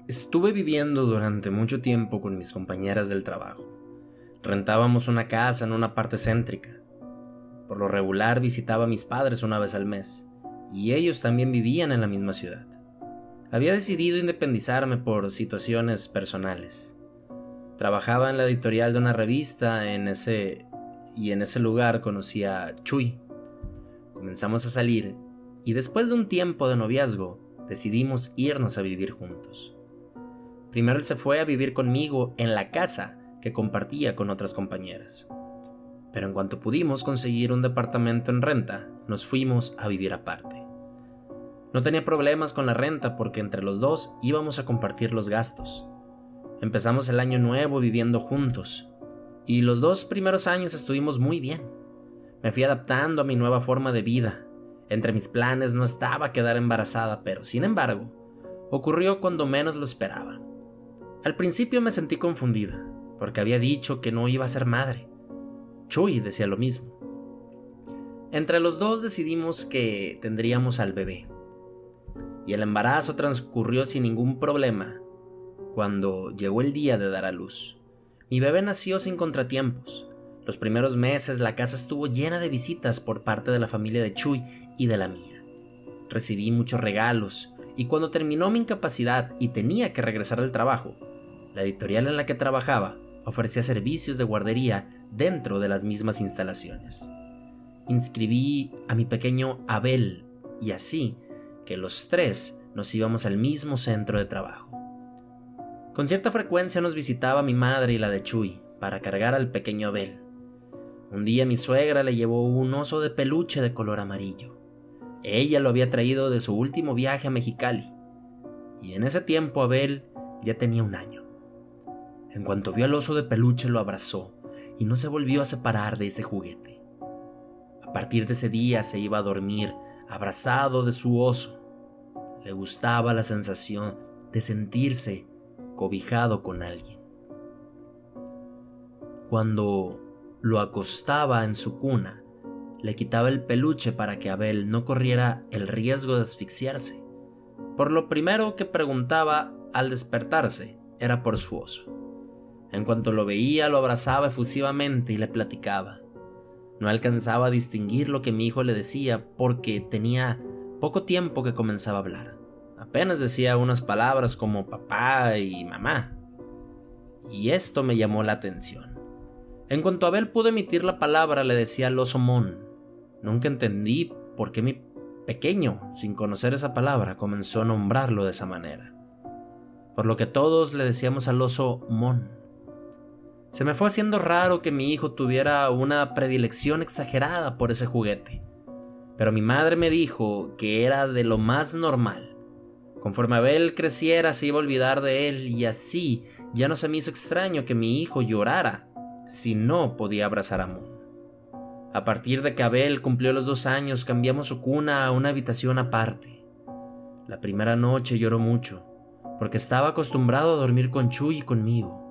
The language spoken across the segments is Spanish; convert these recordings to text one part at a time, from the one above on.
Estuve viviendo durante mucho tiempo con mis compañeras del trabajo. Rentábamos una casa en una parte céntrica. Por lo regular visitaba a mis padres una vez al mes, y ellos también vivían en la misma ciudad. Había decidido independizarme por situaciones personales. Trabajaba en la editorial de una revista y en ese lugar conocí a Chuy. Comenzamos a salir y después de un tiempo de noviazgo decidimos irnos a vivir juntos. Primero él se fue a vivir conmigo en la casa que compartía con otras compañeras. Pero en cuanto pudimos conseguir un departamento en renta, nos fuimos a vivir aparte. No tenía problemas con la renta porque entre los dos íbamos a compartir los gastos. Empezamos el año nuevo viviendo juntos y los 2 primeros años estuvimos muy bien. Me fui adaptando a mi nueva forma de vida. Entre mis planes no estaba quedar embarazada, pero sin embargo, ocurrió cuando menos lo esperaba. Al principio me sentí confundida, porque había dicho que no iba a ser madre. Chuy decía lo mismo. Entre los dos decidimos que tendríamos al bebé, y el embarazo transcurrió sin ningún problema. Cuando llegó el día de dar a luz, mi bebé nació sin contratiempos. Los primeros meses la casa estuvo llena de visitas por parte de la familia de Chuy y de la mía. Recibí muchos regalos, y cuando terminó mi incapacidad y tenía que regresar al trabajo, la editorial en la que trabajaba ofrecía servicios de guardería dentro de las mismas instalaciones. Inscribí a mi pequeño Abel y así que los tres nos íbamos al mismo centro de trabajo. Con cierta frecuencia nos visitaba mi madre y la de Chuy para cargar al pequeño Abel. Un día mi suegra le llevó un oso de peluche de color amarillo. Ella lo había traído de su último viaje a Mexicali, y en ese tiempo Abel ya tenía 1 año. En cuanto vio al oso de peluche lo abrazó y no se volvió a separar de ese juguete. A partir de ese día se iba a dormir abrazado de su oso. Le gustaba la sensación de sentirse cobijado con alguien. Cuando lo acostaba en su cuna, le quitaba el peluche para que Abel no corriera el riesgo de asfixiarse. Por lo primero que preguntaba al despertarse era por su oso. En cuanto lo veía, lo abrazaba efusivamente y le platicaba. No alcanzaba a distinguir lo que mi hijo le decía porque tenía poco tiempo que comenzaba a hablar. Apenas decía unas palabras como papá y mamá. Y esto me llamó la atención. En cuanto Abel pudo emitir la palabra, le decía al oso Mon. Nunca entendí por qué mi pequeño, sin conocer esa palabra, comenzó a nombrarlo de esa manera. Por lo que todos le decíamos al oso Mon. Se me fue haciendo raro que mi hijo tuviera una predilección exagerada por ese juguete, pero mi madre me dijo que era de lo más normal. Conforme Abel creciera se iba a olvidar de él y así ya no se me hizo extraño que mi hijo llorara si no podía abrazar a Moon. A partir de que Abel cumplió los 2 años cambiamos su cuna a una habitación aparte. La primera noche lloró mucho porque estaba acostumbrado a dormir con Chuy y conmigo.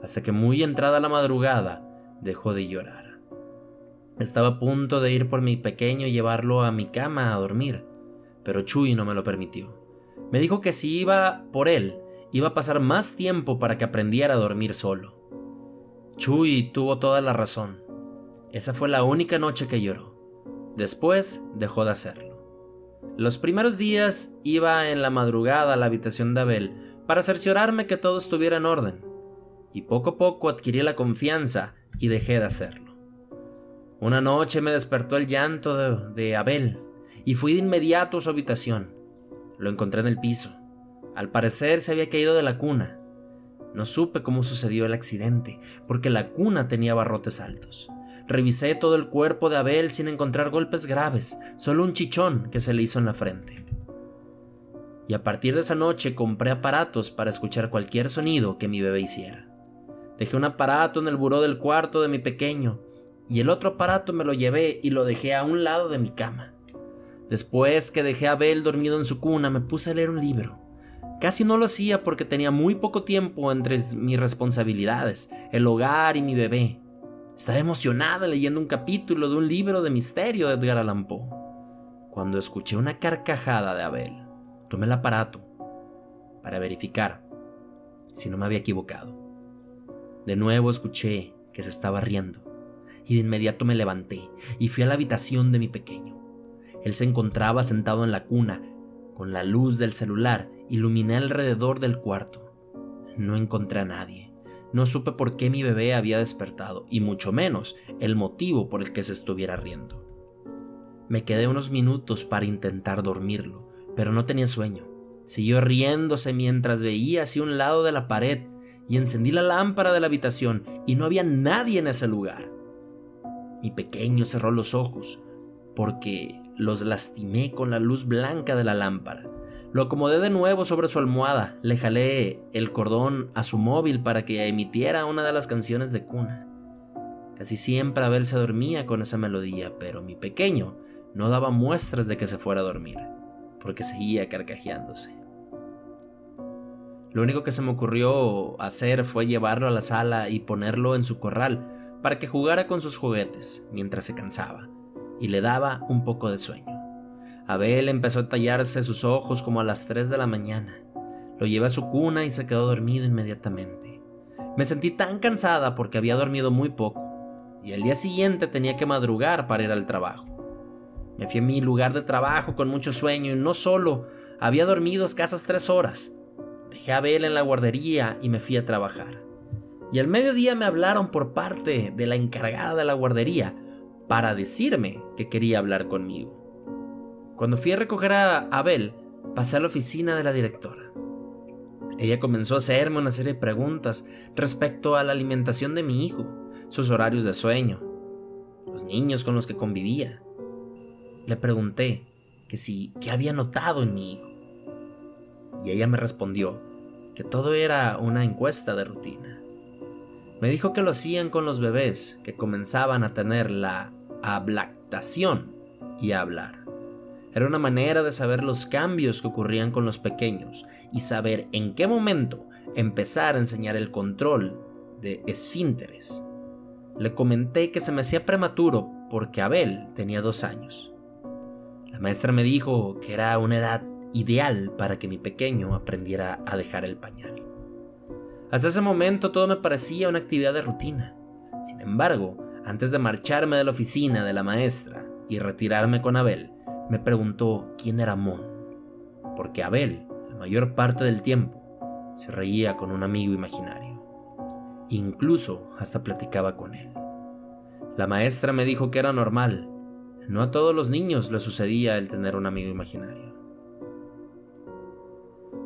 Hasta que muy entrada la madrugada dejó de llorar. Estaba a punto de ir por mi pequeño y llevarlo a mi cama a dormir, pero Chuy no me lo permitió. Me dijo que si iba por él, iba a pasar más tiempo para que aprendiera a dormir solo. Chuy tuvo toda la razón. Esa fue la única noche que lloró. Después dejó de hacerlo. Los primeros días iba en la madrugada a la habitación de Abel para cerciorarme que todo estuviera en orden. Y poco a poco adquirí la confianza y dejé de hacerlo. Una noche me despertó el llanto de Abel y fui de inmediato a su habitación. Lo encontré en el piso. Al parecer se había caído de la cuna. No supe cómo sucedió el accidente, porque la cuna tenía barrotes altos. Revisé todo el cuerpo de Abel sin encontrar golpes graves, solo un chichón que se le hizo en la frente. Y a partir de esa noche compré aparatos para escuchar cualquier sonido que mi bebé hiciera. Dejé un aparato en el buró del cuarto de mi pequeño y el otro aparato me lo llevé y lo dejé a un lado de mi cama. Después que dejé a Abel dormido en su cuna, me puse a leer un libro. Casi no lo hacía porque tenía muy poco tiempo entre mis responsabilidades, el hogar y mi bebé. Estaba emocionada leyendo un capítulo de un libro de misterio de Edgar Allan Poe, cuando escuché una carcajada de Abel. Tomé el aparato. para verificar si no me había equivocado. De nuevo escuché que se estaba riendo y de inmediato me levanté y fui a la habitación de mi pequeño. Él se encontraba sentado en la cuna. Con la luz del celular iluminé alrededor del cuarto. No encontré a nadie. No supe por qué mi bebé había despertado y mucho menos el motivo por el que se estuviera riendo. Me quedé unos minutos para intentar dormirlo, pero no tenía sueño. Siguió riéndose mientras veía hacia un lado de la pared y encendí la lámpara de la habitación y no había nadie en ese lugar. Mi pequeño cerró los ojos porque los lastimé con la luz blanca de la lámpara. Lo acomodé de nuevo sobre su almohada, le jalé el cordón a su móvil para que emitiera una de las canciones de cuna. Casi siempre Abel se dormía con esa melodía, pero mi pequeño no daba muestras de que se fuera a dormir, porque seguía carcajeándose. Lo único que se me ocurrió hacer fue llevarlo a la sala y ponerlo en su corral para que jugara con sus juguetes mientras se cansaba, y le daba un poco de sueño. Abel empezó a tallarse sus ojos como a las 3 de la mañana. Lo llevé a su cuna y se quedó dormido inmediatamente. Me sentí tan cansada porque había dormido muy poco y al día siguiente tenía que madrugar para ir al trabajo. Me fui a mi lugar de trabajo con mucho sueño y no solo había dormido escasas 3 horas. Dejé a Abel en la guardería y me fui a trabajar. Y al mediodía me hablaron por parte de la encargada de la guardería para decirme que quería hablar conmigo. Cuando fui a recoger a Abel, pasé a la oficina de la directora. Ella comenzó a hacerme una serie de preguntas respecto a la alimentación de mi hijo, sus horarios de sueño, los niños con los que convivía. Le pregunté qué había notado en mi hijo. Y ella me respondió que todo era una encuesta de rutina. Me dijo que lo hacían con los bebés que comenzaban a tener la ablactación y a hablar. Era una manera de saber los cambios que ocurrían con los pequeños y saber en qué momento empezar a enseñar el control de esfínteres. Le comenté que se me hacía prematuro porque Abel tenía 2 años. La maestra me dijo que era una edad ideal para que mi pequeño aprendiera a dejar el pañal. Hasta ese momento todo me parecía una actividad de rutina. Sin embargo, antes de marcharme de la oficina de la maestra y retirarme con Abel, me preguntó quién era Mon, porque Abel, la mayor parte del tiempo, se reía con un amigo imaginario. Incluso hasta platicaba con él. La maestra me dijo que era normal. No a todos los niños les sucedía el tener un amigo imaginario.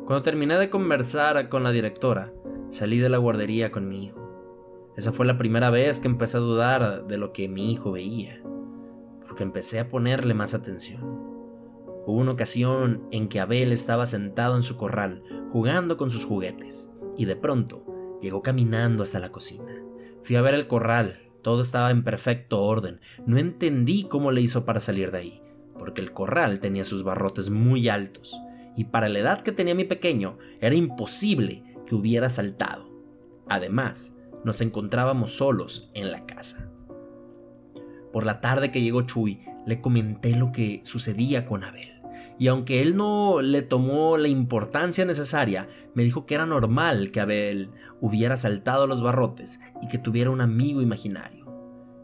Cuando terminé de conversar con la directora, salí de la guardería con mi hijo. Esa fue la primera vez que empecé a dudar de lo que mi hijo veía, porque empecé a ponerle más atención. Hubo una ocasión en que Abel estaba sentado en su corral, jugando con sus juguetes, y de pronto llegó caminando hasta la cocina. Fui a ver el corral, todo estaba en perfecto orden. No entendí cómo le hizo para salir de ahí, porque el corral tenía sus barrotes muy altos, y para la edad que tenía mi pequeño, era imposible que hubiera saltado. Además, nos encontrábamos solos en la casa. Por la tarde que llegó Chuy, le comenté lo que sucedía con Abel. Y aunque él no le tomó la importancia necesaria, me dijo que era normal que Abel hubiera saltado los barrotes y que tuviera un amigo imaginario.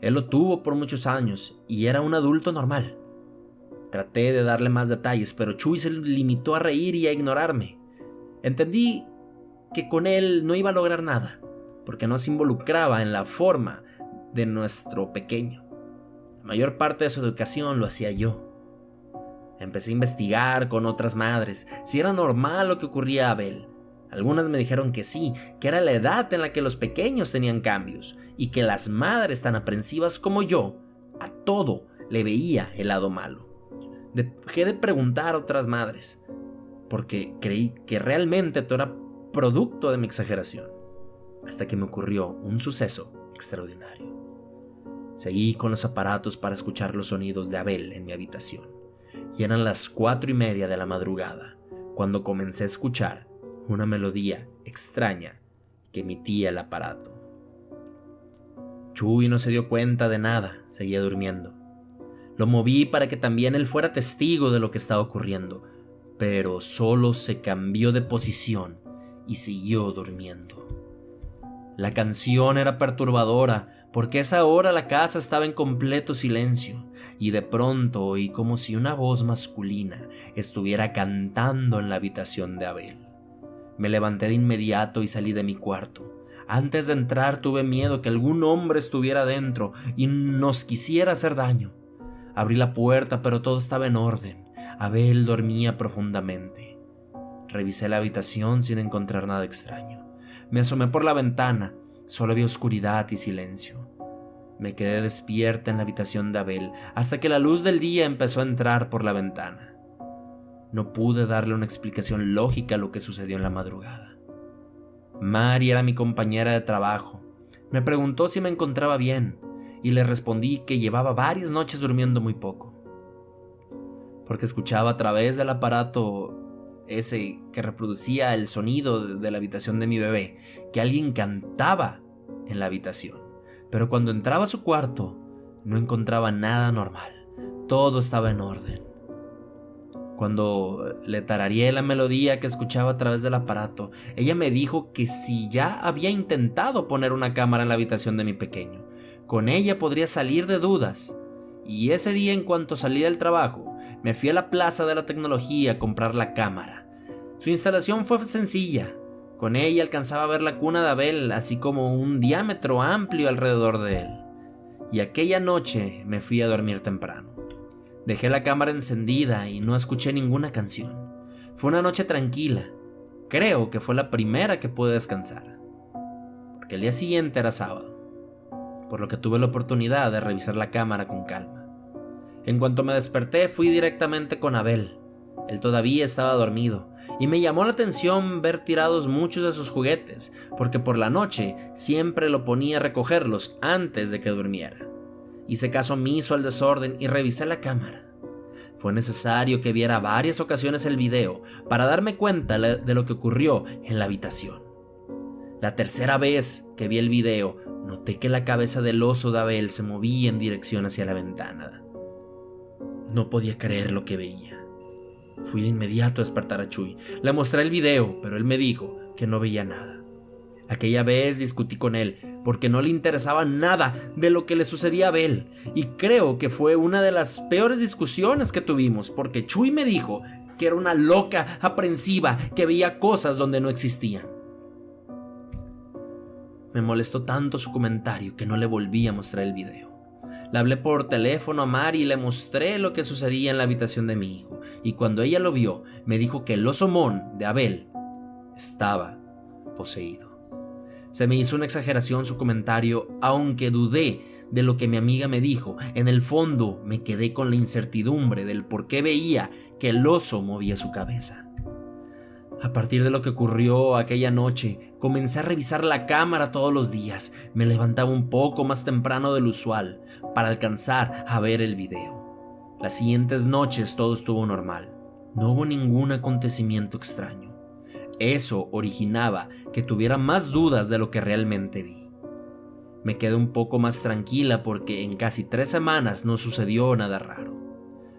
Él lo tuvo por muchos años y era un adulto normal. Traté de darle más detalles, pero Chuy se limitó a reír y a ignorarme. Entendí que con él no iba a lograr nada, porque no se involucraba en la forma de nuestro pequeño. La mayor parte de su educación lo hacía yo. Empecé a investigar con otras madres si era normal lo que ocurría a Abel. Algunas me dijeron que sí, que era la edad en la que los pequeños tenían cambios y que las madres tan aprensivas como yo a todo le veía el lado malo. Dejé de preguntar a otras madres porque creí que realmente todo era producto de mi exageración, hasta que me ocurrió un suceso extraordinario. Seguí con los aparatos para escuchar los sonidos de Abel en mi habitación, y eran las 4:30 de la madrugada cuando comencé a escuchar una melodía extraña que emitía el aparato. Chuy no se dio cuenta de nada, seguía durmiendo. Lo moví para que también él fuera testigo de lo que estaba ocurriendo, pero solo se cambió de posición y siguió durmiendo. La canción era perturbadora porque a esa hora la casa estaba en completo silencio y de pronto oí como si una voz masculina estuviera cantando en la habitación de Abel. Me levanté de inmediato y salí de mi cuarto. Antes de entrar tuve miedo que algún hombre estuviera dentro y nos quisiera hacer daño. Abrí la puerta, pero todo estaba en orden. Abel dormía profundamente. Revisé la habitación sin encontrar nada extraño. Me asomé por la ventana, solo había oscuridad y silencio. Me quedé despierta en la habitación de Abel hasta que la luz del día empezó a entrar por la ventana. No pude darle una explicación lógica a lo que sucedió en la madrugada. Mari era mi compañera de trabajo. Me preguntó si me encontraba bien y le respondí que llevaba varias noches durmiendo muy poco, porque escuchaba a través del aparato ese que reproducía el sonido de la habitación de mi bebé que alguien cantaba en la habitación, pero cuando entraba a su cuarto no encontraba nada normal. Todo estaba en orden. Cuando le tarareé la melodía que escuchaba a través del aparato, ella me dijo que si ya había intentado poner una cámara en la habitación de mi pequeño, con ella podría salir de dudas. Y ese día, en cuanto salí del trabajo, me fui a la Plaza de la Tecnología a comprar la cámara. Su instalación fue sencilla. Con ella alcanzaba a ver la cuna de Abel, así como un diámetro amplio alrededor de él. Y aquella noche me fui a dormir temprano. Dejé la cámara encendida y no escuché ninguna canción. Fue una noche tranquila. Creo que fue la primera que pude descansar, porque el día siguiente era sábado, por lo que tuve la oportunidad de revisar la cámara con calma. En cuanto me desperté, fui directamente con Abel. Él todavía estaba dormido y me llamó la atención ver tirados muchos de sus juguetes, porque por la noche siempre lo ponía a recogerlos antes de que durmiera. Hice caso omiso al desorden y revisé la cámara. Fue necesario que viera varias ocasiones el video para darme cuenta de lo que ocurrió en la habitación. La tercera vez que vi el video, noté que la cabeza del oso de Abel se movía en dirección hacia la ventana. No podía creer lo que veía. Fui de inmediato a despertar a Chuy. Le mostré el video, pero él me dijo que no veía nada. Aquella vez discutí con él porque no le interesaba nada de lo que le sucedía a Abel, y creo que fue una de las peores discusiones que tuvimos, porque Chuy me dijo que era una loca aprensiva que veía cosas donde no existían. Me molestó tanto su comentario que no le volví a mostrar el video. Le hablé por teléfono a Mari y le mostré lo que sucedía en la habitación de mi hijo, y cuando ella lo vio, me dijo que el oso Mon de Abel estaba poseído. Se me hizo una exageración su comentario, aunque dudé de lo que mi amiga me dijo. En el fondo me quedé con la incertidumbre del por qué veía que el oso movía su cabeza. A partir de lo que ocurrió aquella noche, comencé a revisar la cámara todos los días. Me levantaba un poco más temprano del usual para alcanzar a ver el video. Las siguientes noches todo estuvo normal. No hubo ningún acontecimiento extraño. Eso originaba que tuviera más dudas de lo que realmente vi. Me quedé un poco más tranquila porque en casi 3 semanas no sucedió nada raro.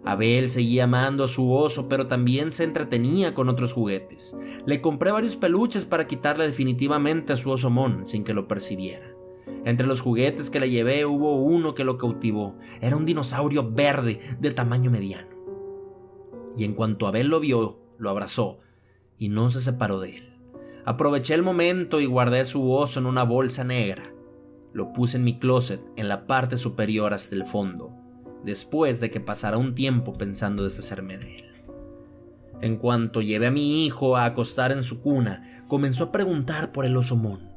Abel seguía amando a su oso, pero también se entretenía con otros juguetes. Le compré varios peluches para quitarle definitivamente a su oso Mon sin que lo percibiera. Entre los juguetes que le llevé hubo uno que lo cautivó. Era un dinosaurio verde de tamaño mediano. Y en cuanto Abel lo vio, lo abrazó y no se separó de él. Aproveché el momento y guardé su oso en una bolsa negra. Lo puse en mi closet en la parte superior hasta el fondo, después de que pasara un tiempo pensando deshacerme de él. En cuanto llevé a mi hijo a acostar en su cuna, comenzó a preguntar por el oso Mon.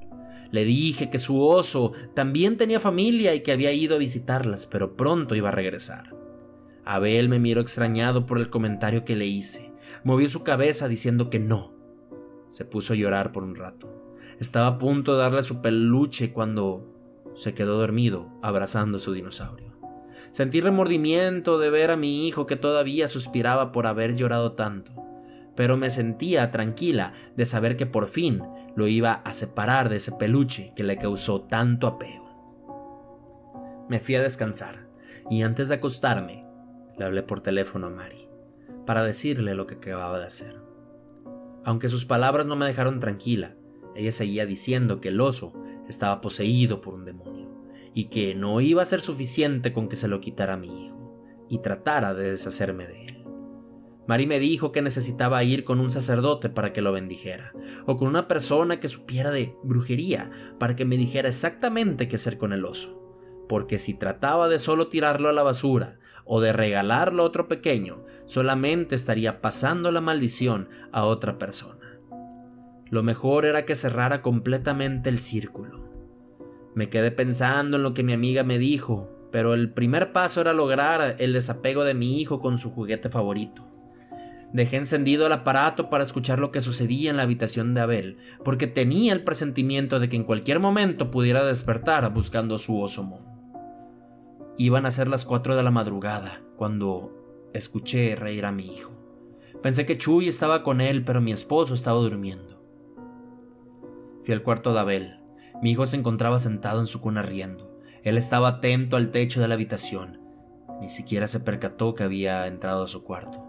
Le dije que su oso también tenía familia y que había ido a visitarlas, pero pronto iba a regresar. Abel me miró extrañado por el comentario que le hice. Movió su cabeza diciendo que no. Se puso a llorar por un rato. Estaba a punto de darle su peluche cuando se quedó dormido abrazando a su dinosaurio. Sentí remordimiento de ver a mi hijo que todavía suspiraba por haber llorado tanto, pero me sentía tranquila de saber que por fin lo iba a separar de ese peluche que le causó tanto apego. Me fui a descansar y antes de acostarme le hablé por teléfono a Mari para decirle lo que acababa de hacer. Aunque sus palabras no me dejaron tranquila, ella seguía diciendo que el oso estaba poseído por un demonio y que no iba a ser suficiente con que se lo quitara a mi hijo y tratara de deshacerme de él. Mari me dijo que necesitaba ir con un sacerdote para que lo bendijera, o con una persona que supiera de brujería para que me dijera exactamente qué hacer con el oso, porque si trataba de solo tirarlo a la basura o de regalarlo a otro pequeño, solamente estaría pasando la maldición a otra persona. Lo mejor era que cerrara completamente el círculo. Me quedé pensando en lo que mi amiga me dijo, pero el primer paso era lograr el desapego de mi hijo con su juguete favorito. Dejé encendido el aparato para escuchar lo que sucedía en la habitación de Abel, porque tenía el presentimiento de que en cualquier momento pudiera despertar buscando a su oso Mon. Iban a ser las 4 de la madrugada cuando escuché reír a mi hijo. Pensé que Chuy estaba con él, pero mi esposo estaba durmiendo. Fui al cuarto de Abel. Mi hijo se encontraba sentado en su cuna riendo. Él estaba atento al techo de la habitación. Ni siquiera se percató que había entrado a su cuarto.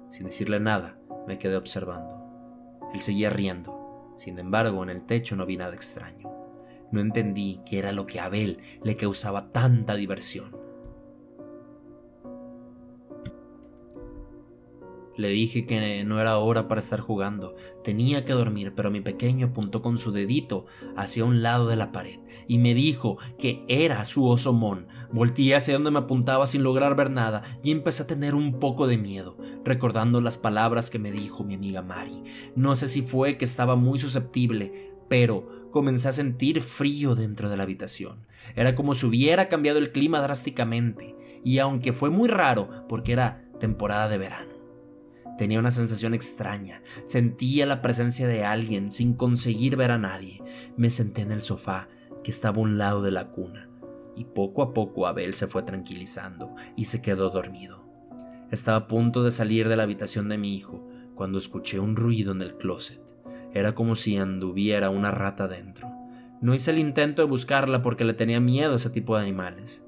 Sin decirle nada, me quedé observando. Él seguía riendo. Sin embargo, en el techo no vi nada extraño. No entendí qué era lo que a Abel le causaba tanta diversión. Le dije que no era hora para estar jugando, tenía que dormir, pero mi pequeño apuntó con su dedito hacia un lado de la pared y me dijo que era su oso Mon. Volteé hacia donde me apuntaba sin lograr ver nada y empecé a tener un poco de miedo, recordando las palabras que me dijo mi amiga Mari. No sé si fue que estaba muy susceptible, pero comencé a sentir frío dentro de la habitación. Era como si hubiera cambiado el clima drásticamente, y aunque fue muy raro porque era temporada de verano, tenía una sensación extraña. Sentía la presencia de alguien sin conseguir ver a nadie. Me senté en el sofá que estaba a un lado de la cuna y poco a poco Abel se fue tranquilizando y se quedó dormido. Estaba a punto de salir de la habitación de mi hijo cuando escuché un ruido en el closet. Era como si anduviera una rata dentro. No hice el intento de buscarla porque le tenía miedo a ese tipo de animales.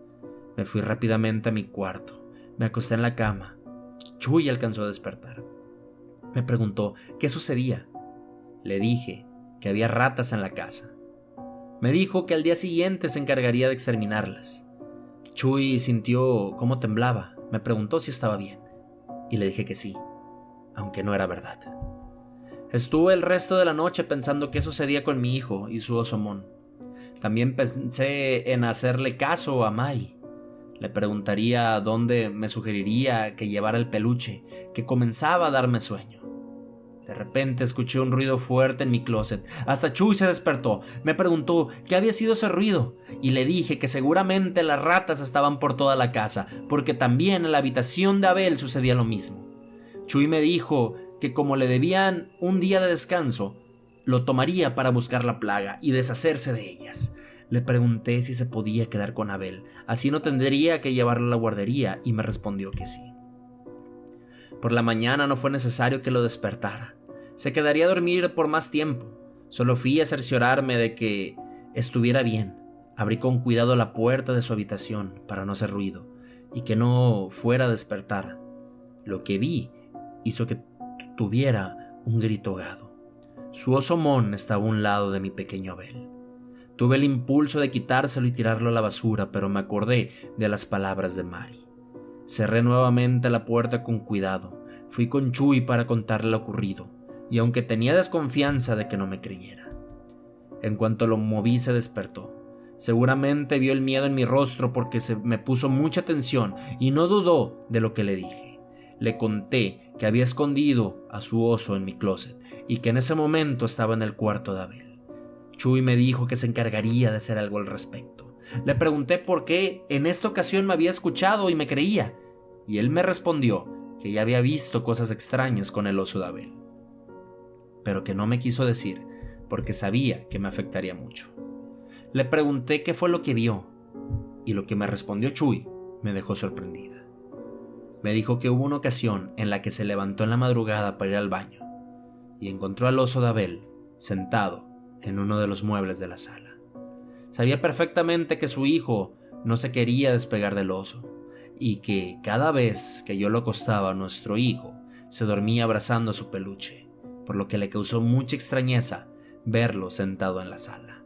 Me fui rápidamente a mi cuarto. Me acosté en la cama. Chuy alcanzó a despertar. Me preguntó qué sucedía. Le dije que había ratas en la casa. Me dijo que al día siguiente se encargaría de exterminarlas. Chuy sintió cómo temblaba. Me preguntó si estaba bien y le dije que sí, aunque no era verdad. Estuve el resto de la noche pensando qué sucedía con mi hijo y su oso Mon. También pensé en hacerle caso a Mari. Le preguntaría dónde me sugeriría que llevara el peluche, que comenzaba a darme sueño. De repente escuché un ruido fuerte en mi closet. Hasta Chuy se despertó. Me preguntó qué había sido ese ruido y le dije que seguramente las ratas estaban por toda la casa, porque también en la habitación de Abel sucedía lo mismo. Chuy me dijo que como le debían un día de descanso, lo tomaría para buscar la plaga y deshacerse de ellas. Le pregunté si se podía quedar con Abel, así no tendría que llevarlo a la guardería, y me respondió que sí. Por la mañana no fue necesario que lo despertara. Se quedaría a dormir por más tiempo. Solo fui a cerciorarme de que estuviera bien. Abrí con cuidado la puerta de su habitación para no hacer ruido y que no fuera a despertar. Lo que vi hizo que tuviera un grito ahogado. Su oso Mon estaba a un lado de mi pequeño Abel. Tuve el impulso de quitárselo y tirarlo a la basura, pero me acordé de las palabras de Mari. Cerré nuevamente la puerta con cuidado. Fui con Chuy para contarle lo ocurrido, y aunque tenía desconfianza de que no me creyera. En cuanto lo moví se despertó. Seguramente vio el miedo en mi rostro porque se me puso mucha tensión y no dudó de lo que le dije. Le conté que había escondido a su oso en mi closet y que en ese momento estaba en el cuarto de Abel. Chuy me dijo que se encargaría de hacer algo al respecto. Le pregunté por qué en esta ocasión me había escuchado y me creía, y él me respondió que ya había visto cosas extrañas con el oso de Abel, pero que no me quiso decir porque sabía que me afectaría mucho. Le pregunté qué fue lo que vio, y lo que me respondió Chuy me dejó sorprendida. Me dijo que hubo una ocasión en la que se levantó en la madrugada para ir al baño y encontró al oso de Abel sentado en uno de los muebles de la sala. Sabía perfectamente que su hijo no se quería despegar del oso y que cada vez que yo lo acostaba, nuestro hijo se dormía abrazando a su peluche, por lo que le causó mucha extrañeza verlo sentado en la sala.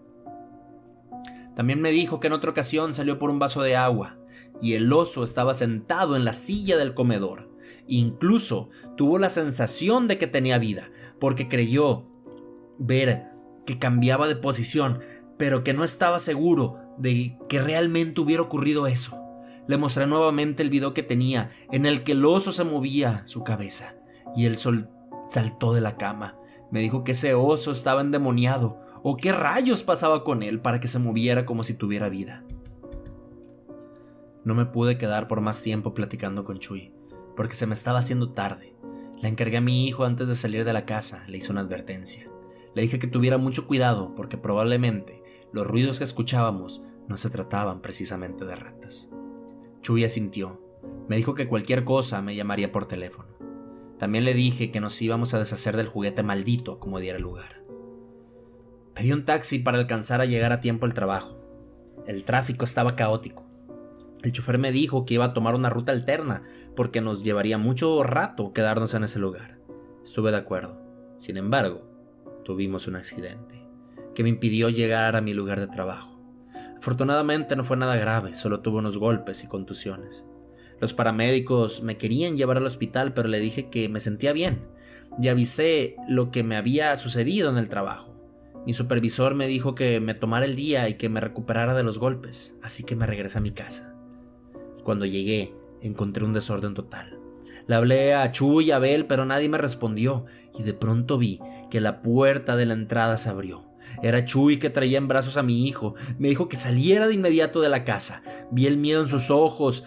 También me dijo que en otra ocasión salió por un vaso de agua y el oso estaba sentado en la silla del comedor. Incluso tuvo la sensación de que tenía vida, porque creyó ver que cambiaba de posición, pero que no estaba seguro de que realmente hubiera ocurrido eso. Le mostré nuevamente el video que tenía, en el que el oso se movía su cabeza, y el sol saltó de la cama. Me dijo que ese oso estaba endemoniado, o qué rayos pasaba con él para que se moviera como si tuviera vida. No me pude quedar por más tiempo platicando con Chuy, porque se me estaba haciendo tarde. Le encargué a mi hijo antes de salir de la casa, le hice una advertencia. Le dije que tuviera mucho cuidado porque probablemente los ruidos que escuchábamos no se trataban precisamente de ratas. Chuy asintió. Me dijo que cualquier cosa me llamaría por teléfono. También le dije que nos íbamos a deshacer del juguete maldito como diera lugar. Pedí un taxi para alcanzar a llegar a tiempo al trabajo. El tráfico estaba caótico. El chofer me dijo que iba a tomar una ruta alterna porque nos llevaría mucho rato quedarnos en ese lugar. Estuve de acuerdo. Sin embargo, tuvimos un accidente que me impidió llegar a mi lugar de trabajo. Afortunadamente no fue nada grave, solo tuve unos golpes y contusiones. Los paramédicos me querían llevar al hospital, pero le dije que me sentía bien y avisé lo que me había sucedido en el trabajo. Mi supervisor me dijo que me tomara el día y que me recuperara de los golpes, así que me regresé a mi casa. Cuando llegué, encontré un desorden total. Le hablé a Chuy y a Abel, pero nadie me respondió, y de pronto vi que la puerta de la entrada se abrió. Era Chuy, que traía en brazos a mi hijo. Me dijo que saliera de inmediato de la casa. Vi el miedo en sus ojos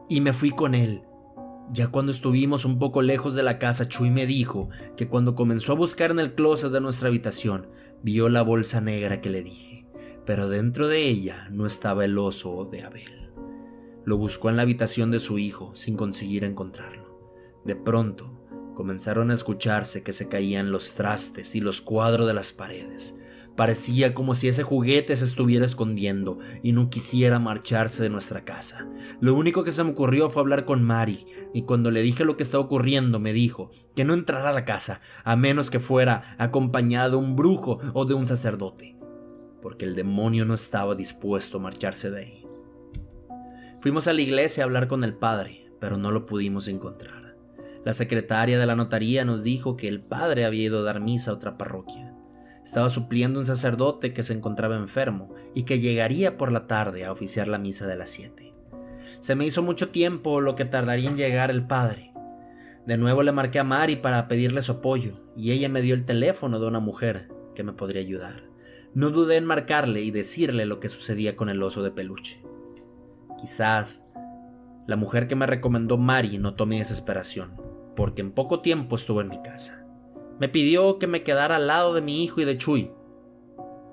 y me fui con él. Ya cuando estuvimos un poco lejos de la casa, Chuy me dijo que cuando comenzó a buscar en el closet de nuestra habitación, vio la bolsa negra que le dije, pero dentro de ella no estaba el oso de Abel. Lo buscó en la habitación de su hijo sin conseguir encontrarlo. De pronto comenzaron a escucharse que se caían los trastes y los cuadros de las paredes. Parecía como si ese juguete se estuviera escondiendo y no quisiera marcharse de nuestra casa. Lo único que se me ocurrió fue hablar con Mari, y cuando le dije lo que estaba ocurriendo me dijo que no entrara a la casa a menos que fuera acompañado de un brujo o de un sacerdote, porque el demonio no estaba dispuesto a marcharse de ahí. Fuimos a la iglesia a hablar con el padre, pero no lo pudimos encontrar. La secretaria de la notaría nos dijo que el padre había ido a dar misa a otra parroquia. Estaba supliendo un sacerdote que se encontraba enfermo y que llegaría por la tarde a oficiar la misa de las 7. Se me hizo mucho tiempo lo que tardaría en llegar el padre. De nuevo le marqué a Mari para pedirle su apoyo y ella me dio el teléfono de una mujer que me podría ayudar. No dudé en marcarle y decirle lo que sucedía con el oso de peluche. Quizás la mujer que me recomendó Mari notó mi desesperación, porque en poco tiempo estuvo en mi casa. Me pidió que me quedara al lado de mi hijo y de Chuy,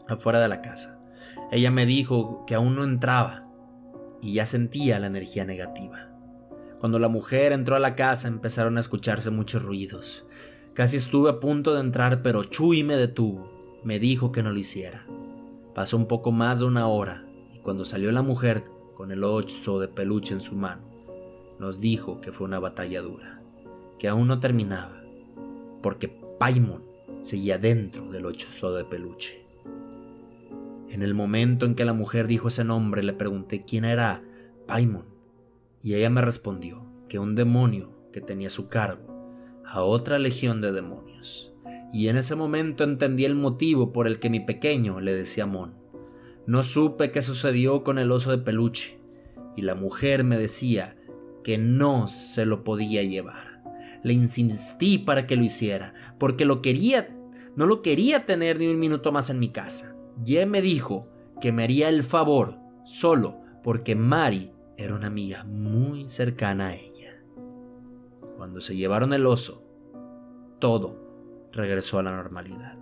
afuera de la casa. Ella me dijo que aún no entraba y ya sentía la energía negativa. Cuando la mujer entró a la casa empezaron a escucharse muchos ruidos. Casi estuve a punto de entrar, pero Chuy me detuvo. Me dijo que no lo hiciera. Pasó un poco más de una hora y cuando salió la mujer con el oso de peluche en su mano, nos dijo que fue una batalla dura, que aún no terminaba, porque Paimon seguía dentro del oso de peluche. En el momento en que la mujer dijo ese nombre, le pregunté quién era Paimon, y ella me respondió que un demonio que tenía a su cargo a otra legión de demonios. Y en ese momento entendí el motivo por el que mi pequeño le decía Mon. No supe qué sucedió con el oso de peluche, y la mujer me decía que no se lo podía llevar. Le insistí para que lo hiciera, porque no lo quería tener ni un minuto más en mi casa. Y él me dijo que me haría el favor solo porque Mari era una amiga muy cercana a ella. Cuando se llevaron el oso, todo regresó a la normalidad.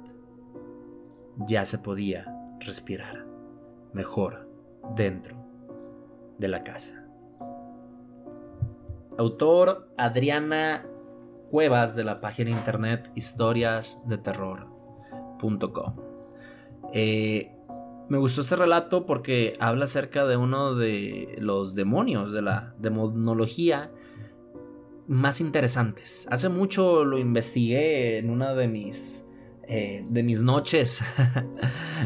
Ya se podía respirar mejor dentro de la casa. Autor Adriana Cuevas, de la página internet historiasdeterror.com. Me gustó este relato porque habla acerca de uno de los demonios, de la demonología. más interesantes. Hace mucho lo investigué en una de mis noches,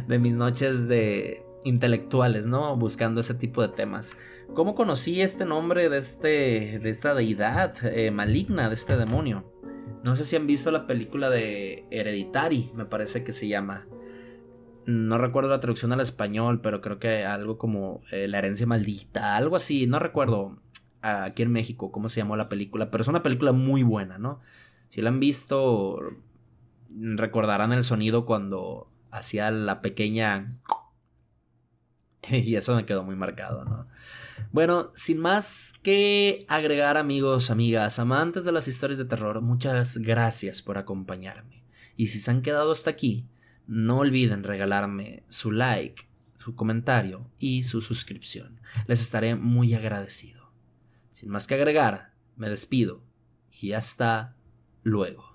de mis noches de intelectuales, ¿no? Buscando ese tipo de temas. ¿Cómo conocí este nombre de esta deidad maligna, de este demonio? No sé si han visto la película de Hereditary, me parece que se llama. No recuerdo la traducción al español, pero creo que algo como La herencia maldita, algo así, no recuerdo aquí en México cómo se llamó la película, pero es una película muy buena, ¿no? Si la han visto, recordarán el sonido cuando hacía la pequeña... Y eso me quedó muy marcado, ¿no? Bueno, sin más que agregar, amigos, amigas, amantes de las historias de terror, muchas gracias por acompañarme. Y si se han quedado hasta aquí, no olviden regalarme su like, su comentario y su suscripción. Les estaré muy agradecido. Sin más que agregar, me despido y hasta luego.